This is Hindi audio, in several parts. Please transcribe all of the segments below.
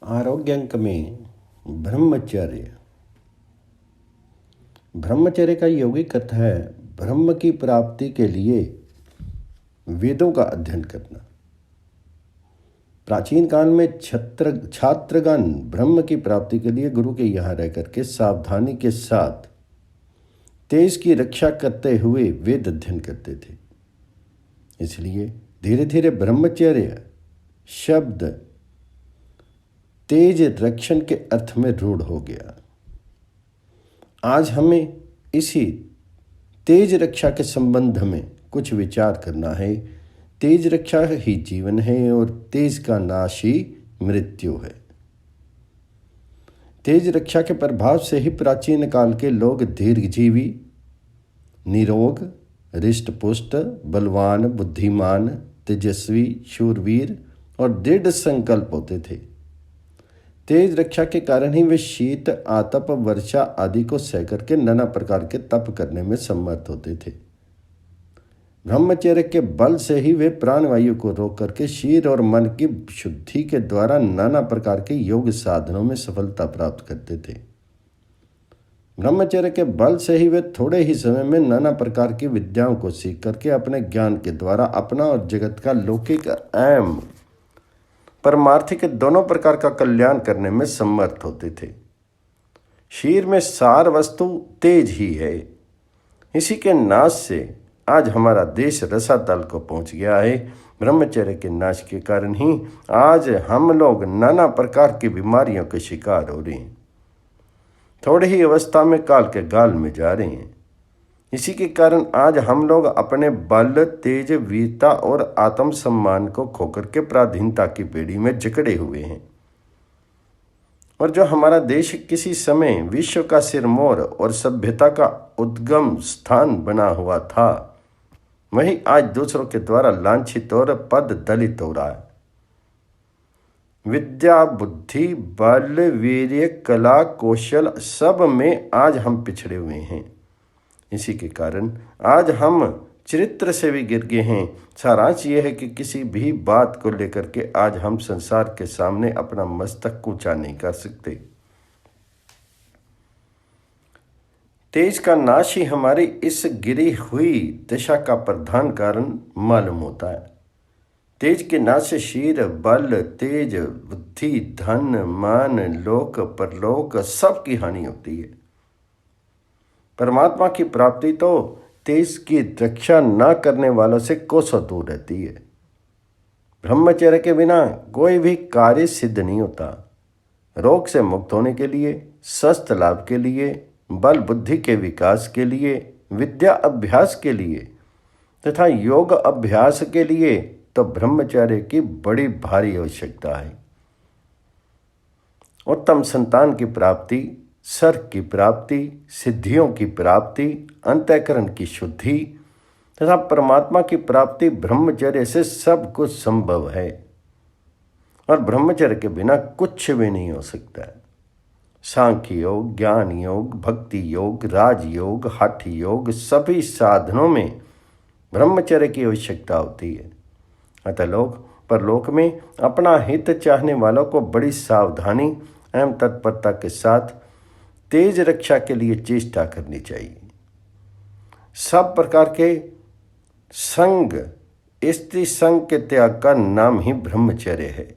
आरोग्य अंक में ब्रह्मचर्य। ब्रह्मचर्य का यौगिक अर्थ है ब्रह्म की प्राप्ति के लिए वेदों का अध्ययन करना। प्राचीन काल में छात्रगण ब्रह्म की प्राप्ति के लिए गुरु के यहाँ रह करके सावधानी के साथ तेज की रक्षा करते हुए वेद अध्ययन करते थे। इसलिए धीरे धीरे ब्रह्मचर्य शब्द तेज रक्षण के अर्थ में रूढ़ हो गया। आज हमें इसी तेज रक्षा के संबंध में कुछ विचार करना है। तेज रक्षा ही जीवन है और तेज का नाश ही मृत्यु है। तेज रक्षा के प्रभाव से ही प्राचीन काल के लोग दीर्घजीवी, निरोग, हृष्ट-पुष्ट, बलवान, बुद्धिमान, तेजस्वी, शूरवीर और दृढ़ संकल्प होते थे। तेज रक्षा के कारण ही वे शीत, आतप, वर्षा आदि को सह करके नाना प्रकार के तप करने में समर्थ होते थे। ब्रह्मचर्य के बल से ही वे प्राणवायु को रोक करके शरीर और मन की शुद्धि के द्वारा नाना प्रकार के योग साधनों में सफलता प्राप्त करते थे। ब्रह्मचर्य के बल से ही वे थोड़े ही समय में नाना प्रकार की विद्याओं को सीख करके अपने ज्ञान के द्वारा अपना और जगत का लौकिक एवं परमार्थिक दोनों प्रकार का कल्याण करने में समर्थ होते थे। शरीर में सार वस्तु तेज ही है। इसी के नाश से आज हमारा देश रसातल को पहुंच गया है। ब्रह्मचर्य के नाश के कारण ही आज हम लोग नाना प्रकार की बीमारियों के शिकार हो रहे हैं। थोड़ी ही अवस्था में काल के गाल में जा रहे हैं। इसी के कारण आज हम लोग अपने बल, तेज, वीरता और आत्मसम्मान को खोकर के पराधीनता की बेड़ी में जकड़े हुए हैं। और जो हमारा देश किसी समय विश्व का सिरमौर और सभ्यता का उद्गम स्थान बना हुआ था, वही आज दूसरों के द्वारा लांछित और पद दलित हो रहा है। विद्या, बुद्धि, बल, वीर्य, कला, कौशल सब में आज हम पिछड़े हुए हैं। इसी के कारण आज हम चरित्र से भी गिर गए हैं। सारांश यह है कि किसी भी बात को लेकर के आज हम संसार के सामने अपना मस्तक ऊंचा नहीं कर सकते। तेज का नाश ही हमारी इस गिरी हुई दशा का प्रधान कारण मालूम होता है। तेज के नाश से शरीर, बल, तेज, बुद्धि, धन, मान, लोक, परलोक सब की हानि होती है। परमात्मा की प्राप्ति तो तेज की रक्षा न करने वालों से कोसों दूर रहती है। ब्रह्मचर्य के बिना कोई भी कार्य सिद्ध नहीं होता। रोग से मुक्त होने के लिए, स्वस्थ लाभ के लिए, बल बुद्धि के विकास के लिए, विद्या अभ्यास के लिए तथा योग अभ्यास के लिए तो ब्रह्मचर्य की बड़ी भारी आवश्यकता है। उत्तम संतान की प्राप्ति, स्वर्ग की प्राप्ति, सिद्धियों की प्राप्ति, अंतःकरण की शुद्धि तथा परमात्मा की प्राप्ति ब्रह्मचर्य से सब कुछ संभव है। और ब्रह्मचर्य के बिना कुछ भी नहीं हो सकता है। सांख्य योग, ज्ञान योग, भक्ति योग, राजयोग, हठ योग सभी साधनों में ब्रह्मचर्य की आवश्यकता होती है। अतः लोग परलोक में अपना हित चाहने वालों को बड़ी सावधानी एवं तत्परता के साथ तेज रक्षा के लिए चेष्टा करनी चाहिए। सब प्रकार के संग, स्त्री संग के त्याग का नाम ही ब्रह्मचर्य है।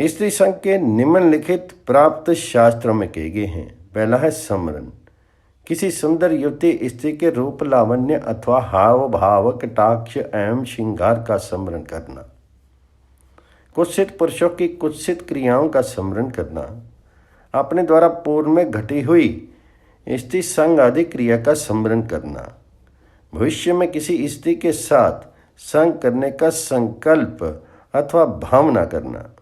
स्त्री संग के निम्नलिखित प्राप्त शास्त्रों में कहे गए हैं। पहला है समरण। किसी सुंदर युवती स्त्री के रूप, लावण्य अथवा हाव भाव, कटाक्ष एवं श्रृंगार का स्मरण करना। कुत्सित पुरुषों की कुत्सित क्रियाओं का स्मरण करना। अपने द्वारा पूर्व में घटी हुई स्त्री संग आदि क्रिया का स्मरण करना। भविष्य में किसी स्त्री के साथ संग करने का संकल्प अथवा भावना करना।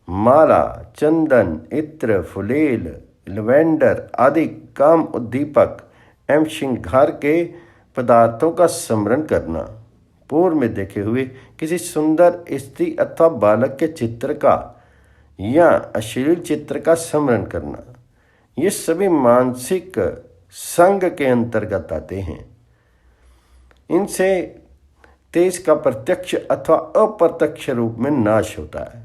माला, चंदन, इत्र, फुलेल, लवेंडर आदि काम उद्दीपक एवं श्रृंगार के पदार्थों का स्मरण करना। पूर्व में देखे हुए किसी सुंदर स्त्री अथवा बालक के चित्र का या अश्लील चित्र का स्मरण करना। ये सभी मानसिक संग के अंतर्गत आते हैं। इनसे तेज का प्रत्यक्ष अथवा अप्रत्यक्ष रूप में नाश होता है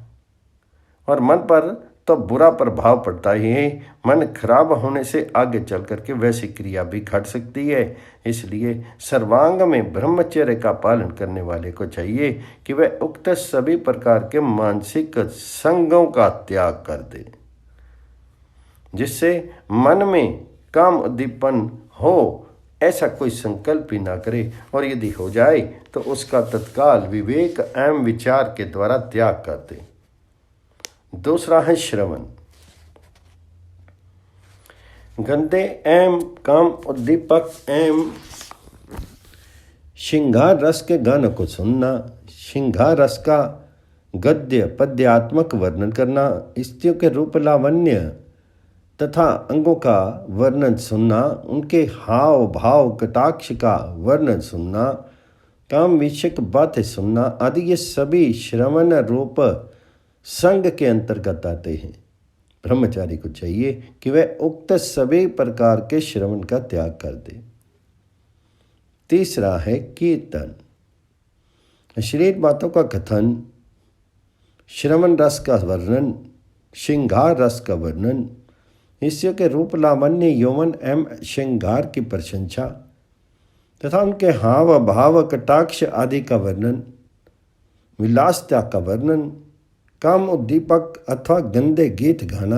और मन पर तो बुरा प्रभाव पड़ता ही है। मन खराब होने से आगे चल करके वैसी क्रिया भी घट सकती है। इसलिए सर्वांग में ब्रह्मचर्य का पालन करने वाले को चाहिए कि वह उक्त सभी प्रकार के मानसिक संगों का त्याग कर दे, जिससे मन में काम उद्दीपन हो ऐसा कोई संकल्प ही ना करे, और यदि हो जाए तो उसका तत्काल विवेक एवं विचार के द्वारा त्याग कर दे। दूसरा है श्रवण। गंदे एवं काम उद्दीपक एवं श्रृंगार रस के गानों को सुनना, श्रृंगार रस का गद्य पद्यात्मक वर्णन करना, स्त्रियों के रूप लावण्य तथा अंगों का वर्णन सुनना, उनके हाव भाव कटाक्ष का वर्णन सुनना, काम विषयक बातें सुनना आदि ये सभी श्रवण रूप संग के अंतर्गत आते हैं। ब्रह्मचारी को चाहिए कि वह उक्त सभी प्रकार के श्रवण का त्याग कर दे। तीसरा है कीर्तन। अश्लील बातों का कथन, श्रवण रस का वर्णन, श्रृंगार रस का वर्णन, स्त्रियों के रूप लावण्य यौवन एवं श्रृंगार की प्रशंसा तथा उनके हाव भाव कटाक्ष आदि का वर्णन, विलासता का वर्णन, काम उद्दीपक अथवा गंदे गीत गाना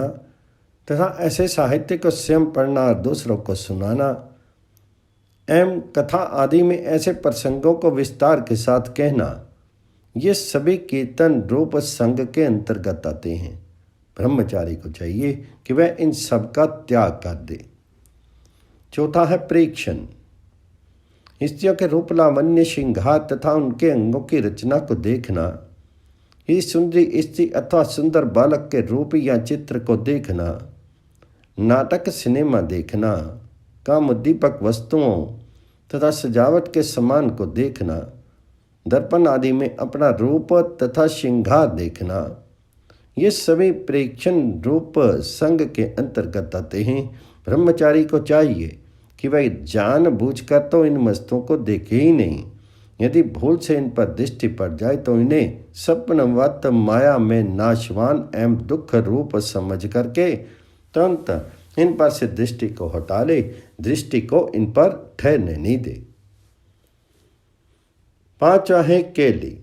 तथा ऐसे साहित्य को स्वयं पढ़ना और दूसरों को सुनाना एवं कथा आदि में ऐसे प्रसंगों को विस्तार के साथ कहना, ये सभी कीर्तन रूप संग के अंतर्गत आते हैं। ब्रह्मचारी को चाहिए कि वह इन सब का त्याग कर दे। चौथा है प्रेक्षण। स्त्रियों के रूप लावण्य श्रृंगार तथा उनके अंगों की रचना को देखना, इस सुंदरी स्त्री अथवा सुंदर बालक के रूप या चित्र को देखना, नाटक सिनेमा देखना, काम उद्दीपक वस्तुओं तथा सजावट के सामान को देखना, दर्पण आदि में अपना रूप तथा श्रृंगार देखना, ये सभी प्रेक्षण रूप संग के अंतर्गत आते हैं। ब्रह्मचारी को चाहिए कि वह जानबूझकर तो इन वस्तुओं को देखे ही नहीं। यदि भूल से इन पर दृष्टि पड़ जाए तो इन्हें सपनवत माया में नाशवान एवं दुख रूप समझ करके तुरंत इन पर से दृष्टि को हटा ले, दृष्टि को इन पर ठहरने नहीं दे। पांचवा है केली।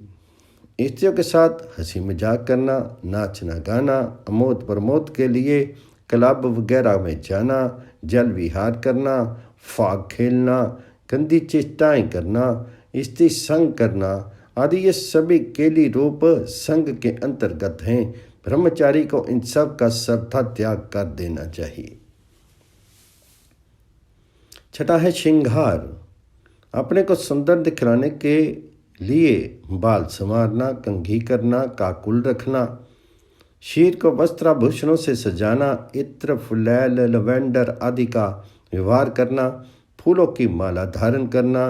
स्त्रियों के साथ हंसी मजाक करना, नाचना गाना, अमोद प्रमोद के लिए क्लब वगैरह में जाना, जल विहार करना, फाग खेलना, गंदी चेष्टाएं करना, स्त्री संग करना आदि ये सभी केली रूप संग के अंतर्गत हैं। ब्रह्मचारी को इन सब का सर्वथा त्याग कर देना चाहिए। छठा है श्रृंगार। अपने को सुंदर दिखलाने के लिए बाल संवारना, कंघी करना, काकुल रखना, शीर को वस्त्राभूषणों से सजाना, इत्र फुलैल लवेंडर आदि का व्यवहार करना, फूलों की माला धारण करना,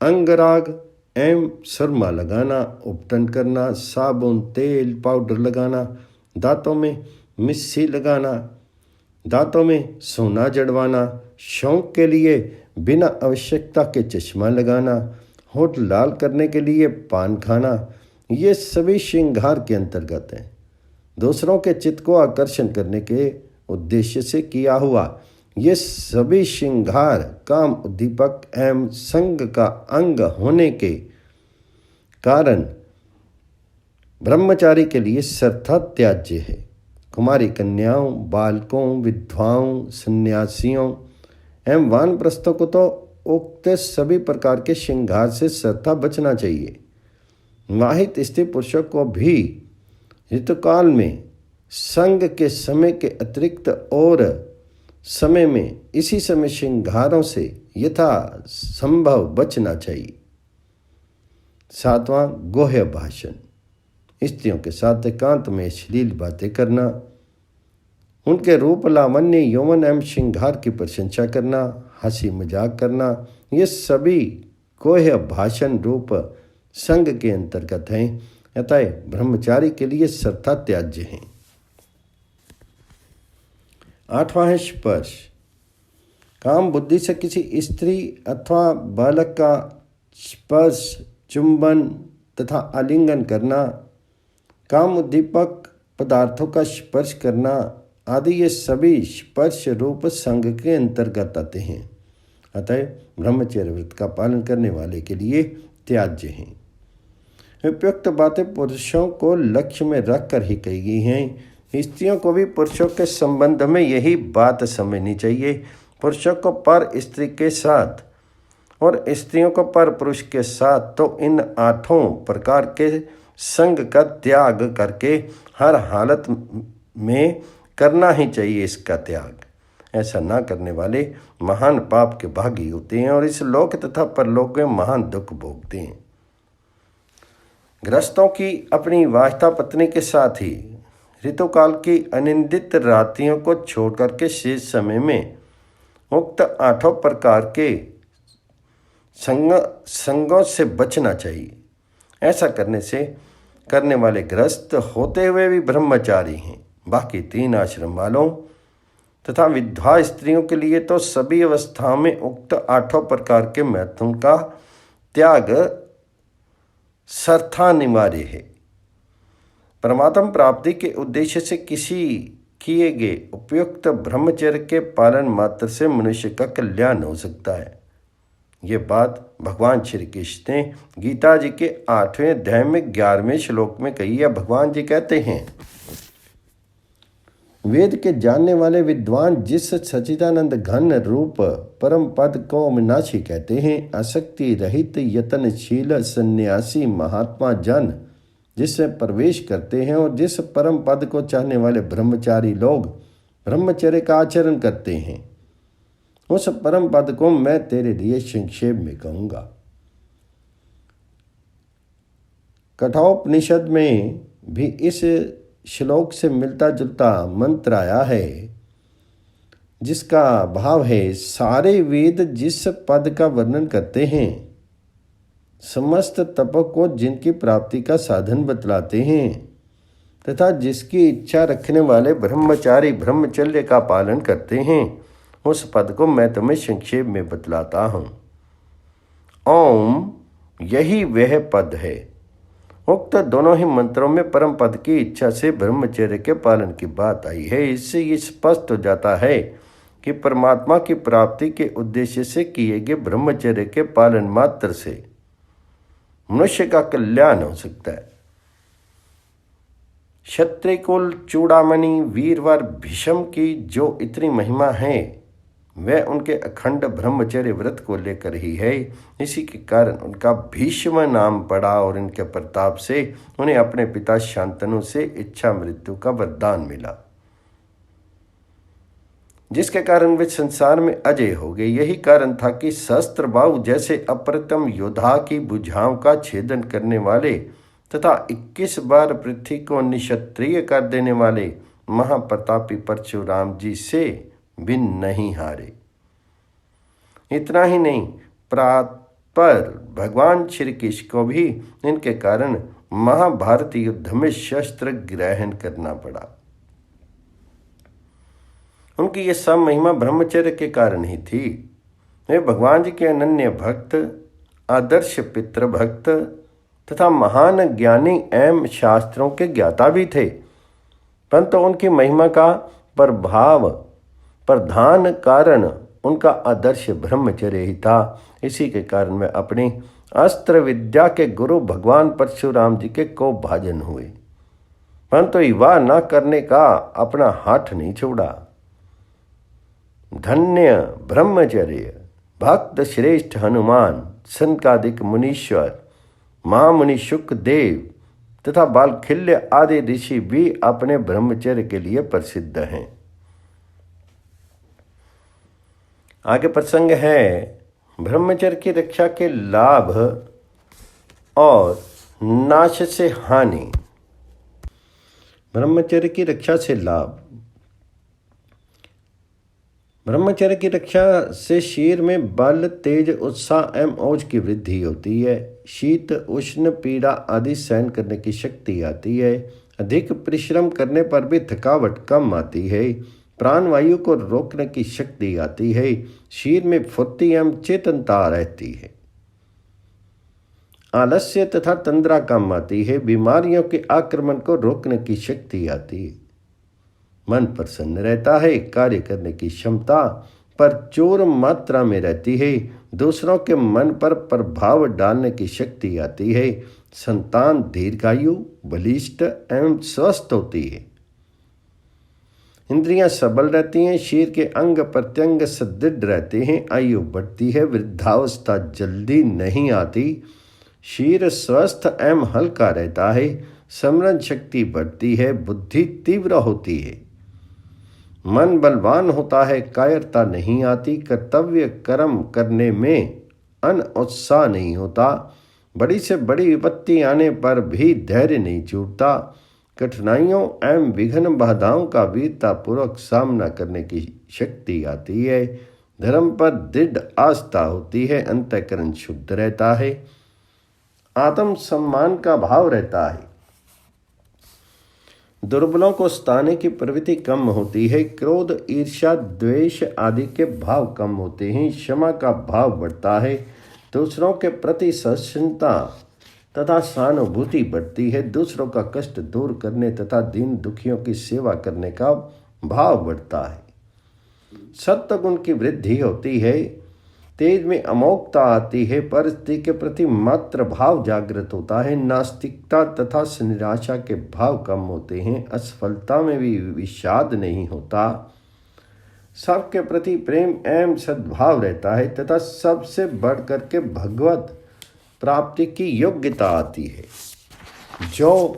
अंगराग एवं सुरमा लगाना, उपटन करना, साबुन तेल पाउडर लगाना, दांतों में मिस्सी लगाना, दांतों में सोना जड़वाना, शौक के लिए बिना आवश्यकता के चश्मा लगाना, होठ लाल करने के लिए पान खाना, ये सभी श्रृंगार के अंतर्गत हैं। दूसरों के चित्त को आकर्षण करने के उद्देश्य से किया हुआ ये सभी श्रृंगार काम उद्दीपक एवं संग का अंग होने के कारण ब्रह्मचारी के लिए सर्वथा त्याज्य है। कुमारी कन्याओं, बालकों, विधवाओं, सन्यासियों एवं वानप्रस्थों को तो उक्त सभी प्रकार के श्रृंगार से सर्वथा बचना चाहिए। विवाहित स्त्री पुरुषों को भी ऋतुकाल में संग के समय के अतिरिक्त और समय में इसी समय श्रृंगारों से यथा संभव बचना चाहिए। सातवां गोह्य भाषण। स्त्रियों के साथ एकांत में अश्लील बातें करना, उनके रूप लावण्य यौवन एवं श्रृंगार की प्रशंसा करना, हंसी मजाक करना, ये सभी गोह्य भाषण रूप संग के अंतर्गत हैं, अतः ब्रह्मचारी के लिए सर्वथा त्याज्य हैं। आठवां है स्पर्श। काम बुद्धि से किसी स्त्री अथवा बालक का स्पर्श चुंबन तथा आलिंगन करना, काम उद्दीपक पदार्थों का स्पर्श करना आदि ये सभी स्पर्श रूप संग के अंतर्गत आते हैं। अतः ब्रह्मचर्य व्रत का पालन करने वाले के लिए त्याज्य हैं। उपयुक्त बातें पुरुषों को लक्ष्य में रखकर ही कही गई हैं। स्त्रियों को भी पुरुषों के संबंध में यही बात समझनी चाहिए। पुरुषों को पर स्त्री के साथ और स्त्रियों को पर पुरुष के साथ तो इन 8 प्रकार के संग का त्याग करके हर हालत में करना ही चाहिए इसका त्याग। ऐसा ना करने वाले महान पाप के भागी होते हैं और इस लोक तथा परलोक में महान दुख भोगते हैं। गृहस्थों की अपनी वाहिता पत्नी के साथ ही ऋतुकाल की अनिंदित रात्रियों को छोड़ करके शेष समय में उक्त 8 प्रकार के संगों से बचना चाहिए। ऐसा करने वाले गृहस्थ होते हुए भी ब्रह्मचारी हैं। बाकी 3 आश्रम वालों तथा विधवा स्त्रियों के लिए तो सभी अवस्थाओं में उक्त 8 प्रकार के मैथुन का त्याग सर्वथानिवार्य है। परमात्म प्राप्ति के उद्देश्य से किसी किए गए उपयुक्त ब्रह्मचर्य के पालन मात्र से मनुष्य का कल्याण हो सकता है। ये बात भगवान श्री कृष्ण ने गीता जी के 8वें अध्याय में 11वें श्लोक में कही है। भगवान जी कहते हैं, वेद के जानने वाले विद्वान जिस सच्चिदानंद घन रूप परम पद को अविनाशी कहते हैं, आसक्ति रहित यत्नशील सन्यासी महात्मा जन जिसमें प्रवेश करते हैं और जिस परम पद को चाहने वाले ब्रह्मचारी लोग ब्रह्मचर्य का आचरण करते हैं, उस परम पद को मैं तेरे लिए संक्षेप में कहूँगा। कठोपनिषद में भी इस श्लोक से मिलता जुलता मंत्र आया है, जिसका भाव है, सारे वेद जिस पद का वर्णन करते हैं, समस्त तपों को जिनकी प्राप्ति का साधन बतलाते हैं तथा जिसकी इच्छा रखने वाले ब्रह्मचारी ब्रह्मचर्य का पालन करते हैं, उस पद को मैं तुम्हें संक्षेप में बतलाता हूँ। ओम यही वह पद है। उक्त दोनों ही मंत्रों में परम पद की इच्छा से ब्रह्मचर्य के पालन की बात आई है। इससे ये स्पष्ट हो जाता है कि परमात्मा की प्राप्ति के उद्देश्य से किए गए ब्रह्मचर्य के पालन मात्र से मनुष्य का कल्याण हो सकता है। क्षत्रिय कुल चूड़ामणि वीरवर भीष्म की जो इतनी महिमा है, वह उनके अखंड ब्रह्मचर्य व्रत को लेकर ही है। इसी के कारण उनका भीष्म नाम पड़ा और इनके प्रताप से उन्हें अपने पिता शांतनु से इच्छा मृत्यु का वरदान मिला, जिसके कारण वे संसार में अजय हो गए। यही कारण था कि सहस्त्रबाहु जैसे अप्रतिम योद्धा की भुजाओं का छेदन करने वाले तथा 21 बार पृथ्वी को निक्षत्रिय कर देने वाले महाप्रतापी परशुराम जी से बिन नहीं हारे। इतना ही नहीं, पर भगवान श्री कृष्ण को भी इनके कारण महाभारत युद्ध में शस्त्र ग्रहण करना पड़ा। उनकी ये सब महिमा ब्रह्मचर्य के कारण ही थी। वे भगवान जी के अनन्य भक्त, आदर्श पितृ भक्त तथा महान ज्ञानी एवं शास्त्रों के ज्ञाता भी थे, परंतु उनकी महिमा का प्रधान कारण उनका आदर्श ब्रह्मचर्य ही था। इसी के कारण वे अपनी अस्त्र विद्या के गुरु भगवान परशुराम जी के को भाजन हुए, परंतु युवा न करने का अपना हाथ नहीं छोड़ा। धन्य ब्रह्मचर्य भक्त श्रेष्ठ हनुमान, सनकादिक मुनीश्वर, महामुनि शुकदेव तथा बालखिल्य आदि ऋषि भी अपने ब्रह्मचर्य के लिए प्रसिद्ध हैं। आगे प्रसंग है ब्रह्मचर्य की रक्षा के लाभ और नाश से हानि। ब्रह्मचर्य की रक्षा से लाभ। ब्रह्मचर्य की रक्षा से शरीर में बल, तेज, उत्साह एवं ओज की वृद्धि होती है। शीत, उष्ण, पीड़ा आदि सहन करने की शक्ति आती है। अधिक परिश्रम करने पर भी थकावट कम आती है। प्राणवायु को रोकने की शक्ति आती है। शरीर में फुर्ती एवं चेतनता रहती है। आलस्य तथा तंद्रा काम आती है। बीमारियों के आक्रमण को रोकने की शक्ति आती है। मन प्रसन्न रहता है। कार्य करने की क्षमता प्रचुर मात्रा में रहती है। दूसरों के मन पर प्रभाव डालने की शक्ति आती है। संतान दीर्घायु, बलिष्ठ एवं स्वस्थ होती है। इंद्रियां सबल रहती हैं। शरीर के अंग प्रत्यंग सुदृढ़ रहते हैं। आयु बढ़ती है। वृद्धावस्था जल्दी नहीं आती। शरीर स्वस्थ एवं हल्का रहता है। स्मरण शक्ति बढ़ती है। बुद्धि तीव्र होती है। मन बलवान होता है। कायरता नहीं आती। कर्तव्य कर्म करने में अनउत्साह नहीं होता। बड़ी से बड़ी विपत्ति आने पर भी धैर्य नहीं छूटता। कठिनाइयों एवं विघ्न बाधाओं का वीरतापूर्वक सामना करने की शक्ति आती है। धर्म पर दृढ़ आस्था होती है। अंतःकरण शुद्ध रहता है। आत्म सम्मान का भाव रहता है। दुर्बलों को सताने की प्रवृत्ति कम होती है। क्रोध, ईर्ष्या, द्वेष आदि के भाव कम होते हैं। क्षमा का भाव बढ़ता है। दूसरों के प्रति सहिष्णुता तथा सहानुभूति बढ़ती है। दूसरों का कष्ट दूर करने तथा दीन दुखियों की सेवा करने का भाव बढ़ता है। सत्व गुण की वृद्धि होती है। तेज में अमोघता आती है। परिस्थिति के प्रति मात्र भाव जागृत होता है। नास्तिकता तथा निराशा के भाव कम होते हैं। असफलता में भी विषाद नहीं होता। सबके प्रति प्रेम एवं सद्भाव रहता है तथा सबसे बढ़कर के भगवत प्राप्ति की योग्यता आती है, जो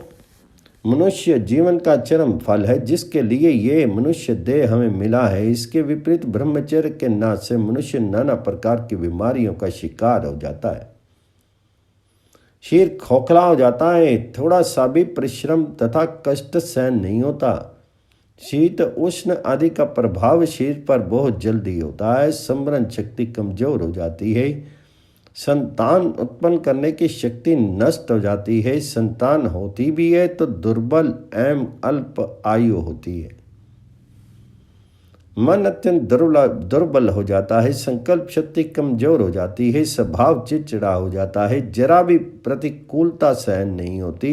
मनुष्य जीवन का चरम फल है, जिसके लिए ये मनुष्य देह हमें मिला है। इसके विपरीत ब्रह्मचर्य के नाश से मनुष्य नाना प्रकार की बीमारियों का शिकार हो जाता है। शरीर खोखला हो जाता है। थोड़ा सा भी परिश्रम तथा कष्ट सहन नहीं होता। शीत उष्ण आदि का प्रभाव शरीर पर बहुत जल्दी होता है। स्मरण शक्ति कमजोर हो जाती है। संतान उत्पन्न करने की शक्ति नष्ट हो जाती है। संतान होती भी है तो दुर्बल एवं अल्प आयु होती है। मन अत्यंत दुर्बल हो जाता है। संकल्प शक्ति कमजोर हो जाती है। स्वभाव चिड़चिड़ा हो जाता है। जरा भी प्रतिकूलता सहन नहीं होती।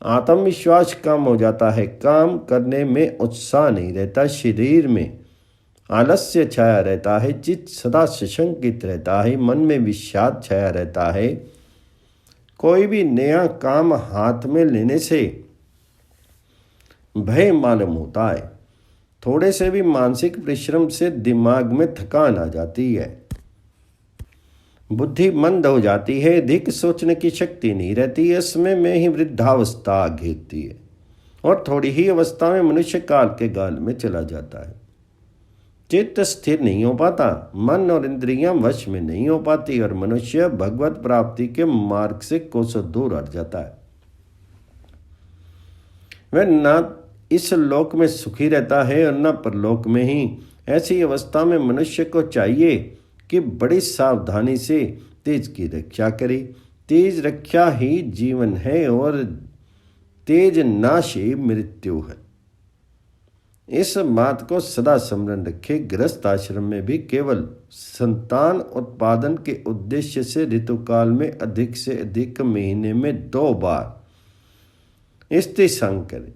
आत्मविश्वास कम हो जाता है। काम करने में उत्साह नहीं रहता। शरीर में आलस्य छाया रहता है। चित्त सदा सशंकित रहता है। मन में विषाद छाया रहता है। कोई भी नया काम हाथ में लेने से भय मालूम होता है। थोड़े से भी मानसिक परिश्रम से दिमाग में थकान आ जाती है। बुद्धि मंद हो जाती है। अधिक सोचने की शक्ति नहीं रहती। इसमें में ही वृद्धावस्था घेरती है और थोड़ी ही अवस्था में मनुष्य काल के गाल में चला जाता है। चित्त स्थिर नहीं हो पाता। मन और इंद्रियां वश में नहीं हो पाती और मनुष्य भगवत प्राप्ति के मार्ग से कोसों दूर हट जाता है। वह न इस लोक में सुखी रहता है और न परलोक में ही। ऐसी अवस्था में मनुष्य को चाहिए कि बड़ी सावधानी से तेज की रक्षा करे। तेज रक्षा ही जीवन है और तेज नाश ही मृत्यु है। इस बात को सदा स्मरण रखे। गृहस्थ आश्रम में भी केवल संतान उत्पादन के उद्देश्य से ऋतुकाल में अधिक से अधिक महीने में 2 बार स्त्री संग करें।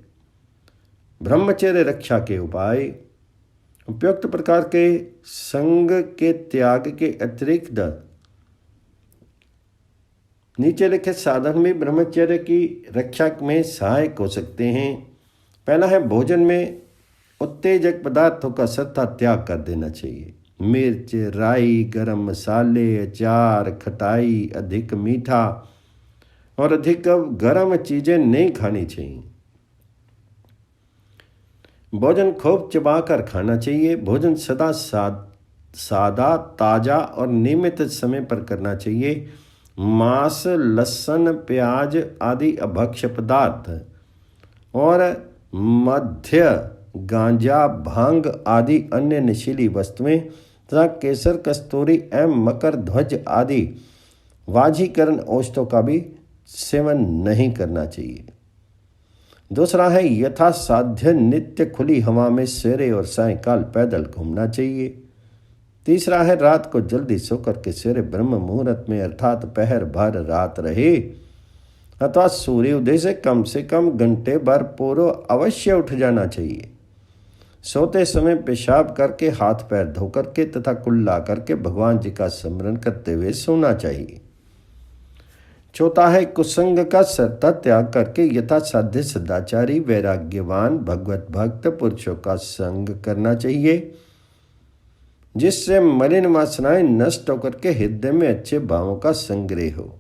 ब्रह्मचर्य रक्षा के उपाय। उपयुक्त प्रकार के संग के त्याग के अतिरिक्त नीचे लिखे साधन भी ब्रह्मचर्य की रक्षा में सहायक हो सकते हैं। पहला है भोजन में उत्तेजक पदार्थों का सत्ता त्याग कर देना चाहिए। मिर्च, राई, गरम मसाले, अचार, खटाई, अधिक मीठा और अधिक गर्म चीजें नहीं खानी चाहिए। भोजन खूब चबाकर खाना चाहिए। भोजन सदा सादा, ताजा और नियमित समय पर करना चाहिए। मांस, लहसुन, प्याज आदि अभक्ष्य पदार्थ और मध्य, गांजा, भांग आदि अन्य नशीली वस्तुएं तथा केसर, कस्तूरी एवं मकर ध्वज आदि वाजीकरण औषधों का भी सेवन नहीं करना चाहिए। दूसरा है यथासाध्य नित्य खुली हवा में सवेरे और सायंकाल पैदल घूमना चाहिए। तीसरा है रात को जल्दी सो करके सवेरे ब्रह्म मुहूर्त में अर्थात पहर भर रात रहे अथवा सूर्य उदय से कम घंटे भर पूर्व अवश्य उठ जाना चाहिए। सोते समय पेशाब करके हाथ पैर धो करके तथा कुल्ला करके भगवान जी का स्मरण करते हुए सोना चाहिए। चौथा है कुसंग का सर्ता त्याग करके यथासाध्य सदाचारी वैराग्यवान भगवत भक्त पुरुषों का संग करना चाहिए, जिससे मलिन वासनाएं नष्ट होकर के हृदय में अच्छे भावों का संग्रह हो।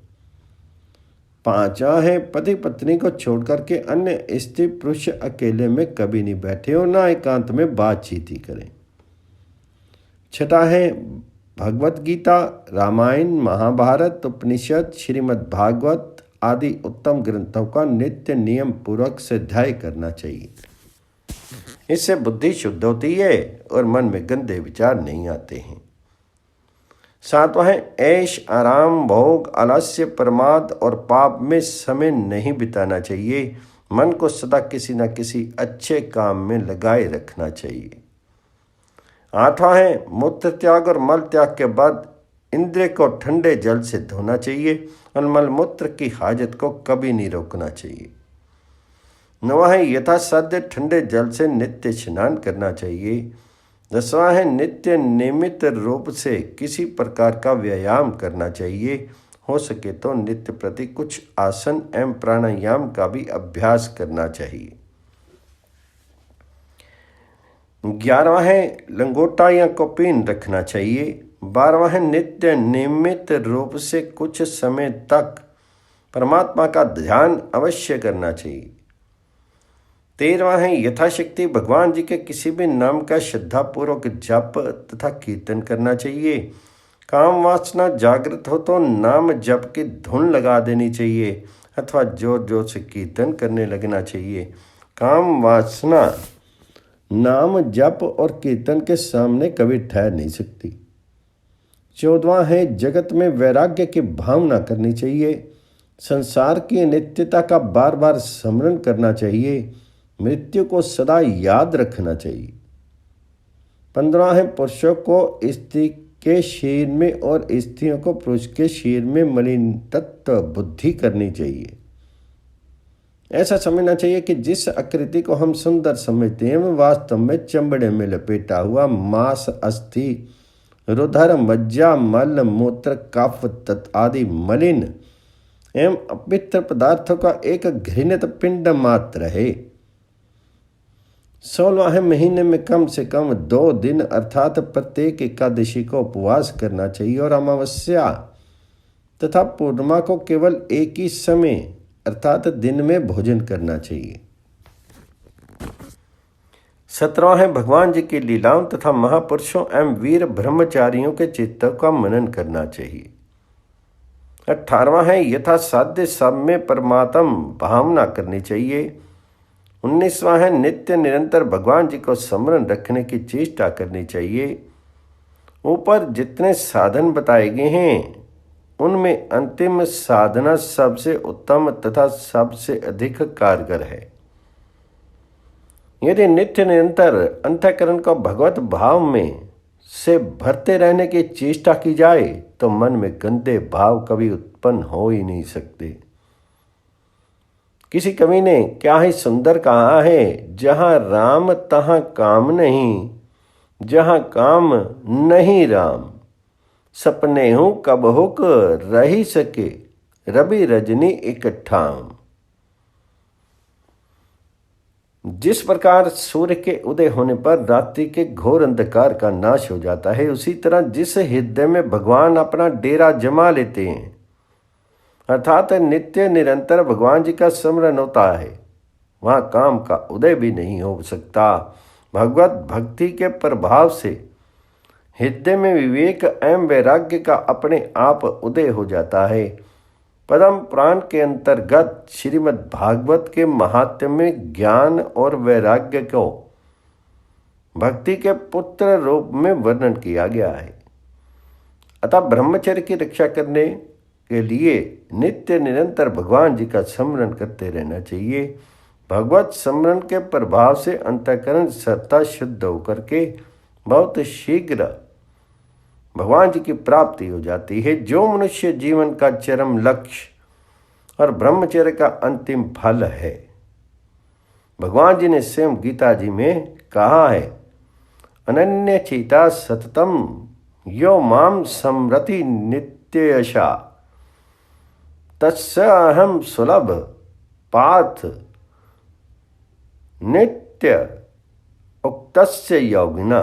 पांचवा है पति पत्नी को छोड़ करके अन्य स्त्री पुरुष अकेले में कभी नहीं बैठे और ना एकांत में बातचीत ही करें। छठा है भगवत गीता, रामायण, महाभारत, उपनिषद, श्रीमद् भागवत आदि उत्तम ग्रंथों का नित्य नियम पूर्वक से अध्ययन करना चाहिए। इससे बुद्धि शुद्ध होती है और मन में गंदे विचार नहीं आते हैं। सातवां है ऐश, आराम, भोग, आलस्य, प्रमाद और पाप में समय नहीं बिताना चाहिए। मन को सदा किसी न किसी अच्छे काम में लगाए रखना चाहिए। आठवां है मूत्र त्याग और मल त्याग के बाद इंद्रिय को ठंडे जल से धोना चाहिए और मल मूत्र की हाजत को कभी नहीं रोकना चाहिए। नौवां है यथासाध्य ठंडे जल से नित्य स्नान करना चाहिए। 10वां है नित्य नियमित रूप से किसी प्रकार का व्यायाम करना चाहिए। हो सके तो नित्य प्रति कुछ आसन एवं प्राणायाम का भी अभ्यास करना चाहिए। 11वां है लंगोटा या कौपीन रखना चाहिए। 12वां है नित्य नियमित रूप से कुछ समय तक परमात्मा का ध्यान अवश्य करना चाहिए। 13वां है यथाशक्ति भगवान जी के किसी भी नाम का श्रद्धापूर्वक जप तथा कीर्तन करना चाहिए। काम वासना जागृत हो तो नाम जप की धुन लगा देनी चाहिए अथवा जोर जोर से कीर्तन करने लगना चाहिए। काम वासना नाम जप और कीर्तन के सामने कभी ठहर नहीं सकती। 14वां है जगत में वैराग्य की भावना करनी चाहिए। संसार की अनित्यता का बार बार स्मरण करना चाहिए। मृत्यु को सदा याद रखना चाहिए। 15वां है पुरुषों को स्त्री के शरीर में और स्त्रियों को पुरुष के शरीर में मलिन तत्व बुद्धि करनी चाहिए। ऐसा समझना चाहिए कि जिस आकृति को हम सुंदर समझते हैं वह वास्तव में चमड़े में लपेटा हुआ मांस, अस्थि, रुधिर, मज्जा, मल, मूत्र, कफ तत् आदि मलिन एवं अपवित्र पदार्थों का एक घृणित पिंड मात्र है। 16वें महीने में कम से कम 2 दिन अर्थात प्रत्येक एकादशी को उपवास करना चाहिए और अमावस्या तथा पूर्णिमा को केवल एक ही समय अर्थात दिन में भोजन करना चाहिए। 17वां है भगवान जी की लीलाओं तथा महापुरुषों एवं वीर ब्रह्मचारियों के चित्तों का मनन करना चाहिए। 18वां है यथासाध्य सब में परमात्म भावना करनी चाहिए। 19वां है नित्य निरंतर भगवान जी को स्मरण रखने की चेष्टा करनी चाहिए। ऊपर जितने साधन बताए गए हैं उनमें अंतिम साधना सबसे उत्तम तथा सबसे अधिक कारगर है। यदि नित्य निरंतर अंतःकरण को भगवत भाव में से भरते रहने की चेष्टा की जाए तो मन में गंदे भाव कभी उत्पन्न हो ही नहीं सकते। किसी कवि ने क्या ही सुंदर कहा है, जहां राम तहां काम नहीं, जहां काम नहीं राम, सपने हूं कब हुक रही सके, रवि रजनी एक ठाम। जिस प्रकार सूर्य के उदय होने पर रात्रि के घोर अंधकार का नाश हो जाता है, उसी तरह जिस हृदय में भगवान अपना डेरा जमा लेते हैं अर्थात नित्य निरंतर भगवान जी का स्मरण होता है, वहां काम का उदय भी नहीं हो सकता। भगवत भक्ति के प्रभाव से हृदय में विवेक एवं वैराग्य का अपने आप उदय हो जाता है। पद्म पुराण के अंतर्गत श्रीमद् भागवत के महात्म्य में ज्ञान और वैराग्य को भक्ति के पुत्र रूप में वर्णन किया गया है। अतः ब्रह्मचर्य की रक्षा करने के लिए नित्य निरंतर भगवान जी का स्मरण करते रहना चाहिए। भगवत स्मरण के प्रभाव से अंतःकरण सत्ता शुद्ध होकर के बहुत शीघ्र भगवान जी की प्राप्ति हो जाती है, जो मनुष्य जीवन का चरम लक्ष्य और ब्रह्मचर्य का अंतिम फल है। भगवान जी ने स्वयं गीता जी में कहा है, अनन्य चेता सततम यो माम समरति नित्ययशा तस्य अहम सुलभ पाथ नित्य उक्तस्य योगिना।